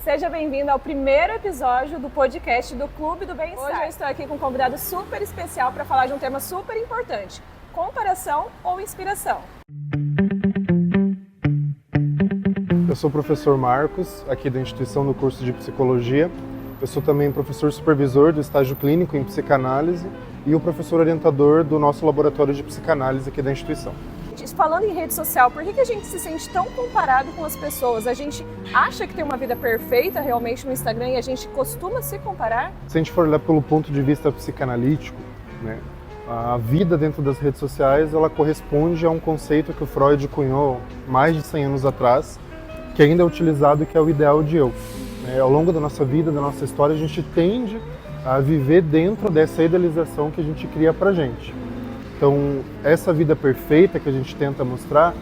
Seja bem-vindo ao primeiro episódio do podcast do Clube do Bem-Estar. Hoje eu estou aqui com um convidado super especial para falar de um tema super importante: comparação ou inspiração. Eu sou o professor Marcos, aqui da instituição no curso de Psicologia. Eu sou também professor supervisor do estágio clínico em psicanálise e o professor orientador do nosso laboratório de psicanálise aqui da instituição. Falando em rede social, por que a gente se sente tão comparado com as pessoas? A gente acha que tem uma vida perfeita realmente no Instagram e a gente costuma se comparar? Se a gente for olhar pelo ponto de vista psicanalítico, né, a vida dentro das redes sociais ela corresponde a um conceito que o Freud cunhou mais de 100 anos atrás, que ainda é utilizado, que é o ideal de eu. Ao longo da nossa vida, da nossa história, a gente tende a viver dentro dessa idealização que a gente cria pra gente. Então, essa vida perfeita que a gente tenta mostrar,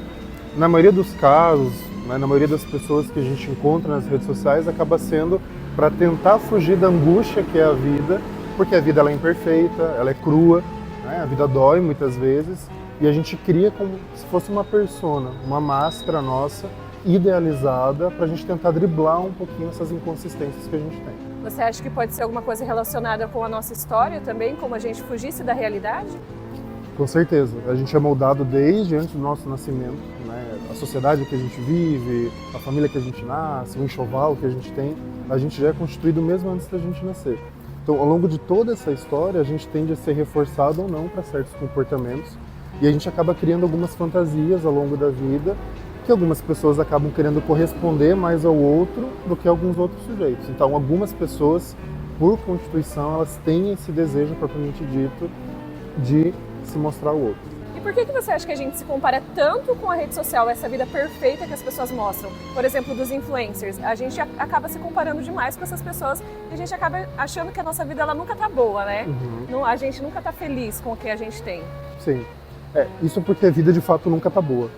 na maioria dos casos, né, na maioria das pessoas que a gente encontra nas redes sociais, acaba sendo para tentar fugir da angústia que é a vida, porque a vida ela é imperfeita, ela é crua, né, a vida dói muitas vezes, e a gente cria como se fosse uma persona, uma máscara nossa, idealizada, para a gente tentar driblar um pouquinho essas inconsistências que a gente tem. Você acha que pode ser alguma coisa relacionada com a nossa história também, como a gente fugisse da realidade? Com certeza. A gente é moldado desde antes do nosso nascimento, né? A sociedade que a gente vive, a família que a gente nasce, o enxoval que a gente tem, a gente já é constituído mesmo antes da gente nascer. Então, ao longo de toda essa história, a gente tende a ser reforçado ou não para certos comportamentos e a gente acaba criando algumas fantasias ao longo da vida que algumas pessoas acabam querendo corresponder mais ao outro do que alguns outros sujeitos. Então, algumas pessoas, por constituição, elas têm esse desejo propriamente dito de se mostrar ao outro. E por que você acha que a gente se compara tanto com a rede social, essa vida perfeita que as pessoas mostram? Por exemplo, dos influencers. A gente acaba se comparando demais com essas pessoas e a gente acaba achando que a nossa vida ela nunca tá boa, né? A gente nunca tá feliz com o que a gente tem. Sim. Isso porque a vida de fato nunca tá boa.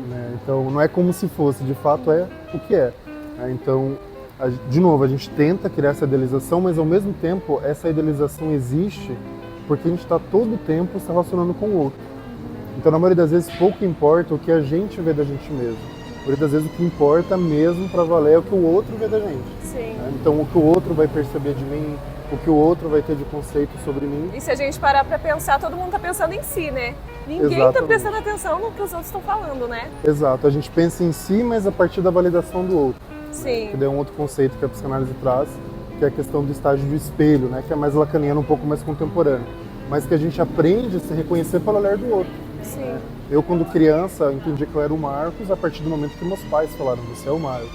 Né? Então não é como se fosse, de fato é o que é. Então, de novo, a gente tenta criar essa idealização, mas ao mesmo tempo essa idealização existe porque a gente está todo o tempo se relacionando com o outro. Então, na maioria das vezes, pouco importa o que a gente vê da gente mesmo. Na maioria das vezes, o que importa mesmo para valer é o que o outro vê da gente. Sim. Então, o que o outro vai perceber de mim, o que o outro vai ter de conceito sobre mim. E se a gente parar para pensar, todo mundo está pensando em si, né? Ninguém está prestando atenção no que os outros estão falando, né? Exato. A gente pensa em si, mas a partir da validação do outro. Sim. Que é um outro conceito que a psicanálise traz, que é a questão do estágio do espelho, né? Que é mais lacaniano, um pouco mais contemporâneo. Mas que a gente aprende a se reconhecer pelo olhar do outro. Sim. Eu, quando criança, entendi que eu era o Marcos a partir do momento que meus pais falaram, você é o Marcos.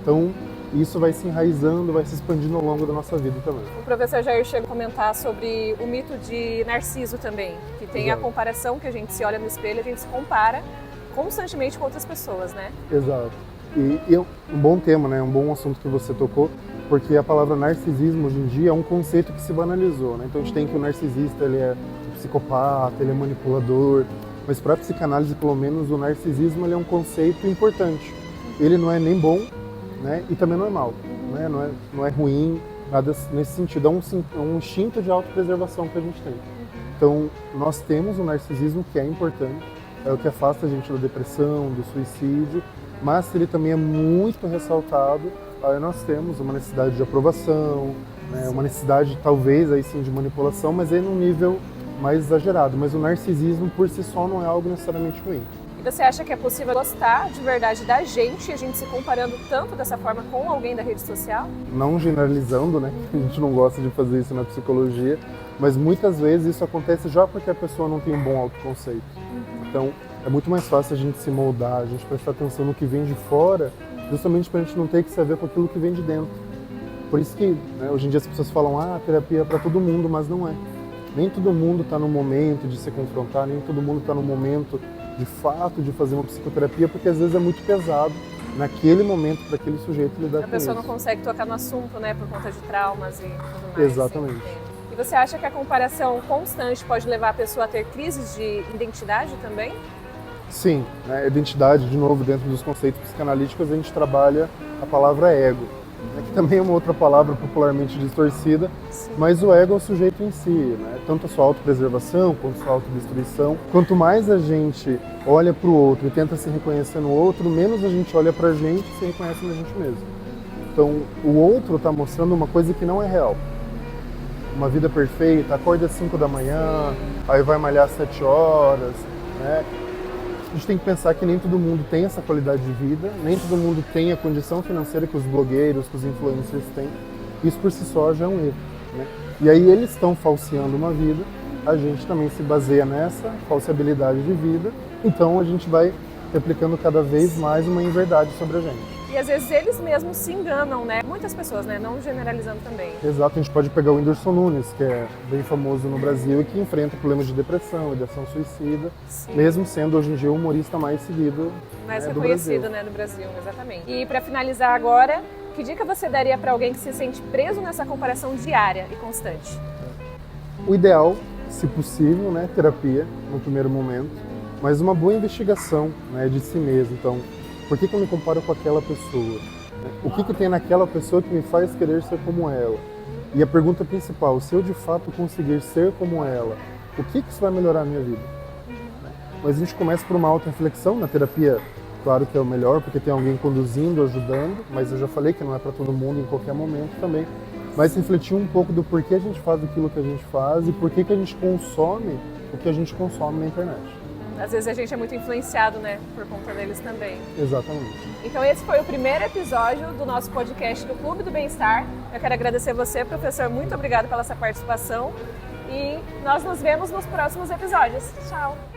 Então, isso vai se enraizando, vai se expandindo ao longo da nossa vida também. O professor Jair chegou a comentar sobre o mito de Narciso também, que tem a comparação, que a gente se olha no espelho, a gente se compara constantemente com outras pessoas, né? Exato. E um bom tema, né? Um bom assunto que você tocou, porque a palavra narcisismo hoje em dia é um conceito que se banalizou, né? Então a gente tem que o narcisista, ele é psicopata, ele é manipulador, mas para a psicanálise, pelo menos, o narcisismo ele é um conceito importante. Ele não é nem bom, né? E também não é mau, né? Não é ruim, nada nesse sentido. É um instinto de autopreservação que a gente tem. Então, nós temos o narcisismo, que é importante, é o que afasta a gente da depressão, do suicídio, mas ele também é muito ressaltado. Aí nós temos uma necessidade de aprovação, né? Uma necessidade, talvez, aí sim, de manipulação, mas é num nível mais exagerado. Mas o narcisismo, por si só, não é algo necessariamente ruim. E você acha que é possível gostar de verdade da gente, a gente se comparando tanto dessa forma com alguém da rede social? Não generalizando, né? A gente não gosta de fazer isso na psicologia, mas muitas vezes isso acontece já porque a pessoa não tem um bom autoconceito. Então, é muito mais fácil a gente se moldar, a gente prestar atenção no que vem de fora, justamente para a gente não ter que se ver com aquilo que vem de dentro. Por isso que, né, hoje em dia as pessoas falam, a terapia é para todo mundo, mas não é. Nem todo mundo está no momento de se confrontar, nem todo mundo está no momento, de fato, de fazer uma psicoterapia, porque às vezes é muito pesado naquele momento para aquele sujeito lidar com isso. A pessoa não consegue tocar no assunto, né, por conta de traumas e tudo mais. Exatamente. E você acha que a comparação constante pode levar a pessoa a ter crises de identidade também? Sim, né? Identidade, de novo, dentro dos conceitos psicanalíticos, a gente trabalha a palavra ego, né? Que também é uma outra palavra popularmente distorcida, mas o ego é o sujeito em si, né? Tanto a sua autopreservação quanto a sua autodestruição. Quanto mais a gente olha para o outro e tenta se reconhecer no outro, menos a gente olha para a gente e se reconhece na gente mesmo. Então, o outro está mostrando uma coisa que não é real. Uma vida perfeita, acorda às 5 da manhã, aí vai malhar às 7 horas, né? A gente tem que pensar que nem todo mundo tem essa qualidade de vida, nem todo mundo tem a condição financeira que os blogueiros, que os influencers têm. Isso por si só já é um erro, né? E aí eles estão falseando uma vida, a gente também se baseia nessa falseabilidade de vida, então a gente vai replicando cada vez mais uma inverdade sobre a gente. E às vezes eles mesmos se enganam, né? Muitas pessoas, né? Não generalizando também. Exato, a gente pode pegar o Whindersson Nunes, que é bem famoso no Brasil e que enfrenta problemas de depressão, ideação suicida, Sim. mesmo sendo hoje em dia o humorista mais seguido, mais do reconhecido, Brasil. né, no Brasil, exatamente. E para finalizar agora, que dica você daria para alguém que se sente preso nessa comparação diária e constante? O ideal, se possível, né, terapia no primeiro momento, mas uma boa investigação, né, de si mesmo. Então, por que eu me comparo com aquela pessoa? O que tem naquela pessoa que me faz querer ser como ela? E a pergunta principal, se eu de fato conseguir ser como ela, o que isso vai melhorar a minha vida? Mas a gente começa por uma auto-reflexão. Na terapia, claro que é o melhor, porque tem alguém conduzindo, ajudando, mas eu já falei que não é para todo mundo em qualquer momento também. Mas refletir um pouco do porquê a gente faz aquilo que a gente faz e por que a gente consome o que a gente consome na internet. Às vezes a gente é muito influenciado, né, por conta deles também. Exatamente. Então esse foi o primeiro episódio do nosso podcast do Clube do Bem-Estar. Eu quero agradecer você, professor, muito obrigado pela sua participação e nós nos vemos nos próximos episódios. Tchau!